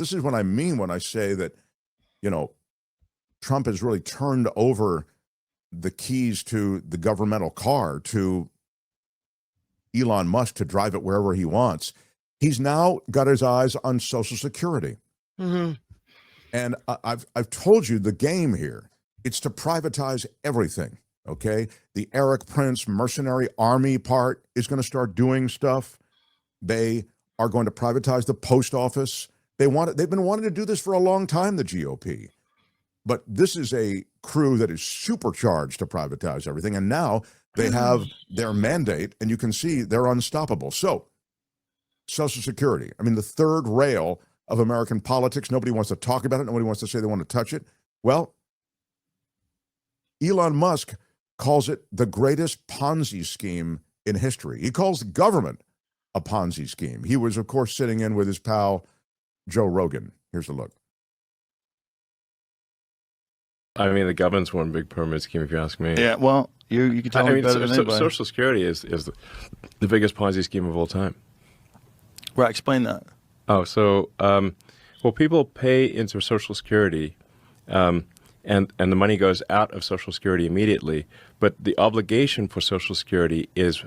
This is what I mean when I say that, you know, Trump has really turned over the keys to the governmental car to Elon Musk to drive it wherever he wants. He's now got his eyes on Social Security. Mm-hmm. And I've told you the game here. It's to privatize everything, okay? The Eric Prince mercenary army part is going to start doing stuff. They are going to privatize the post office. They've been wanting to do this for a long time, the GOP. But this is a crew that is supercharged to privatize everything. And now they have their mandate, and you can see they're unstoppable. So, Social Security, I mean, the third rail of American politics. Nobody wants to talk about it. Nobody wants to say they want to touch it. Well, Elon Musk calls it the greatest Ponzi scheme in history. He calls government a Ponzi scheme. He was, of course, sitting in with his pal, Joe Rogan. Here's a look. I mean, the government's one big pyramid scheme, if you ask me. Yeah, well, you can tell me better than anybody. Social Security is the biggest Ponzi scheme of all time. Right, explain that. Oh, so, well, people pay into Social Security, and the money goes out of Social Security immediately, but the obligation for Social Security is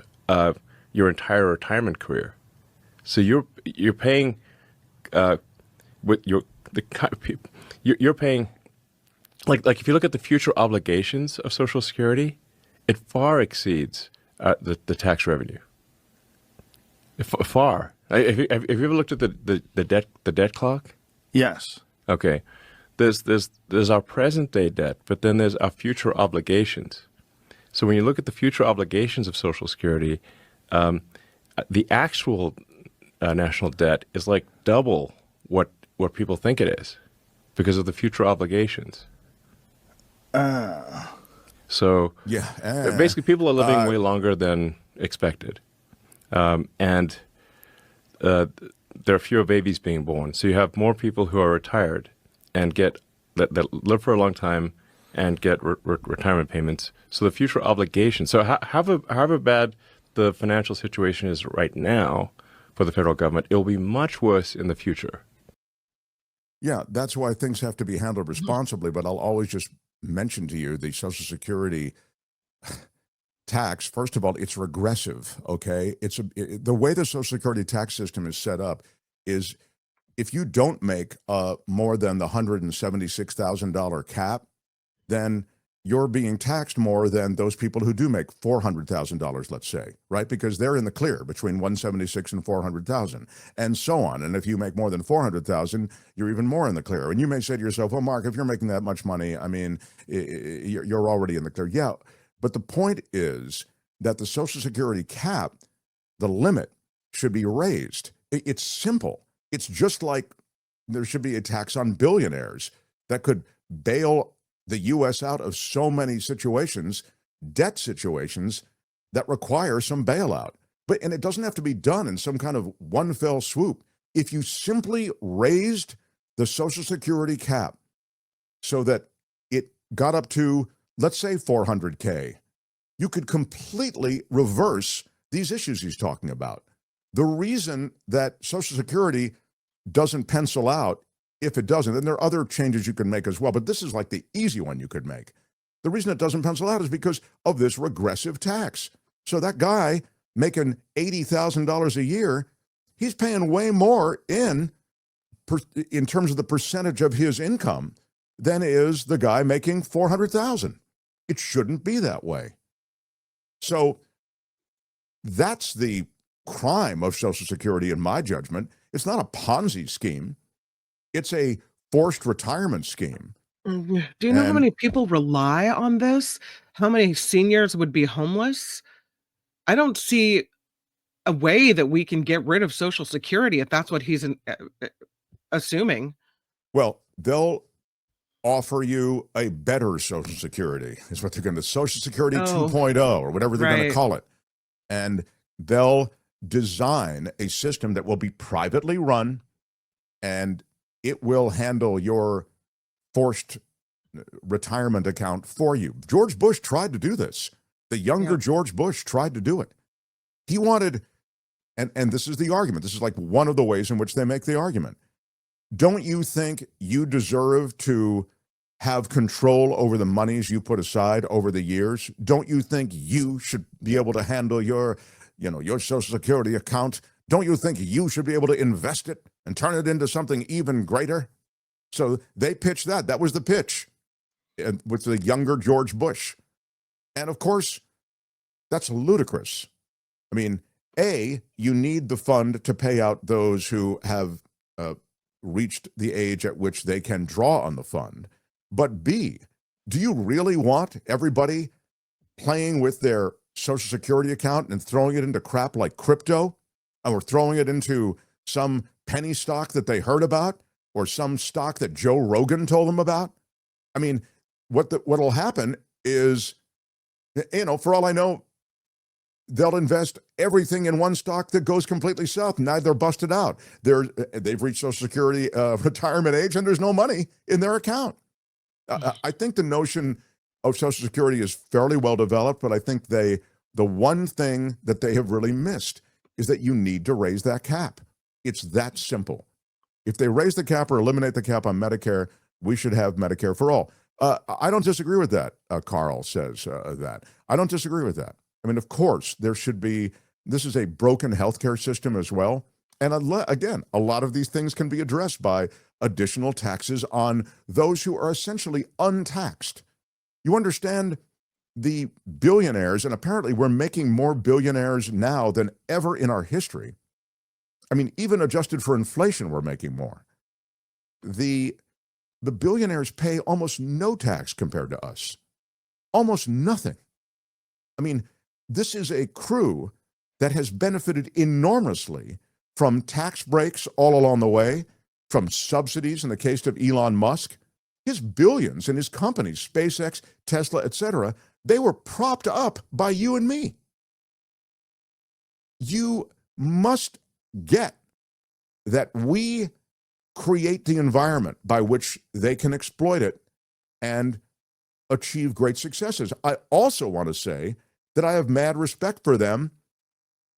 your entire retirement career. So you're paying with you're paying like if you look at the future obligations of Social Security, it far exceeds the tax revenue. Far. Have you ever looked at the debt clock? Yes. Okay. There's our present day debt, but then there's our future obligations. So when you look at the future obligations of Social Security, the actual national debt is like double what people think it is because of the future obligations. So basically people are living way longer than expected. And there are fewer babies being born. So you have more people who are retired and that live for a long time and get retirement payments. So the future obligations. So however bad the financial situation is right now for the federal government, it will be much worse in the future. Yeah, that's why things have to be handled responsibly. But I'll always just mention to you the Social Security tax. First of all, it's regressive, okay? The way the Social Security tax system is set up is if you don't make more than the $176,000 cap, then you're being taxed more than those people who do make $400,000, let's say, right? Because they're in the clear between 176 and 400,000, and so on. And if you make more than 400,000, you're even more in the clear. And you may say to yourself, well, Mark, if you're making that much money, I mean, you're already in the clear. Yeah, but the point is that the Social Security cap, the limit, should be raised. It's simple. It's just like there should be a tax on billionaires that could bail the U.S. out of so many situations, debt situations, that require some bailout. And it doesn't have to be done in some kind of one fell swoop. If you simply raised the Social Security cap so that it got up to, let's say, 400K, you could completely reverse these issues he's talking about. The reason that Social Security doesn't pencil out, if it doesn't, and there are other changes you can make as well, but this is like the easy one you could make. The reason it doesn't pencil out is because of this regressive tax. So that guy making $80,000 a year, he's paying way more in terms of the percentage of his income than is the guy making $400,000. It shouldn't be that way. So that's the crime of Social Security, in my judgment. It's not a Ponzi scheme. It's a forced retirement scheme. Do you know how many people rely on this? How many seniors would be homeless? I don't see a way that we can get rid of Social Security if that's what he's assuming. Well, they'll offer you a better Social Security, is what they're going to, Social Security 2.0 or whatever they're going to call it. And they'll design a system that will be privately run, and it will handle your forced retirement account for you. George Bush tried to do this. The younger George Bush tried to do it. He wanted, and this is the argument, this is like one of the ways in which they make the argument. don't you think you deserve to have control over the monies you put aside over the years? Don't you think you should be able to handle your Social Security account? Don't you think you should be able to invest it and turn it into something even greater? So they pitched that. That was the pitch with the younger George Bush. And of course, that's ludicrous. I mean, A, you need the fund to pay out those who have reached the age at which they can draw on the fund. But B, do you really want everybody playing with their Social Security account and throwing it into crap like crypto, or throwing it into some penny stock that they heard about, or some stock that Joe Rogan told them about? I mean, what'll happen is, for all I know, they'll invest everything in one stock that goes completely south. Now they're busted out. They've reached Social Security retirement age, and there's no money in their account. I think the notion of Social Security is fairly well developed, but I think the one thing that they have really missed is that you need to raise that cap. It's that simple. If they raise the cap or eliminate the cap on Medicare, we should have Medicare for all. I don't disagree with that. Carl says that. I don't disagree with that. I mean, of course, there should be, this is a broken healthcare system as well. And again, a lot of these things can be addressed by additional taxes on those who are essentially untaxed. You understand, the billionaires, and apparently we're making more billionaires now than ever in our history. I mean, even adjusted for inflation, we're making more. The billionaires pay almost no tax compared to us. Almost nothing. I mean, this is a crew that has benefited enormously from tax breaks all along the way, from subsidies in the case of Elon Musk. His billions in his companies, SpaceX, Tesla, etc., they were propped up by you and me. You must get that we create the environment by which they can exploit it and achieve great successes. I also want to say that I have mad respect for them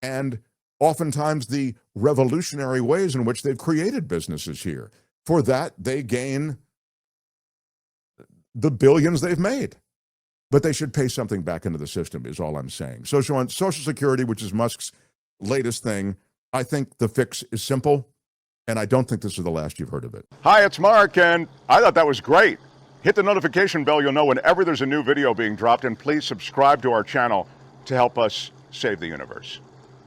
and oftentimes the revolutionary ways in which they've created businesses here. For that, they gain the billions they've made. But they should pay something back into the system, is all I'm saying. Social Security, which is Musk's latest thing, I think the fix is simple, and I don't think this is the last you've heard of it. Hi, it's Mark, and I thought that was great. Hit the notification bell, you'll know whenever there's a new video being dropped, and please subscribe to our channel to help us save the universe.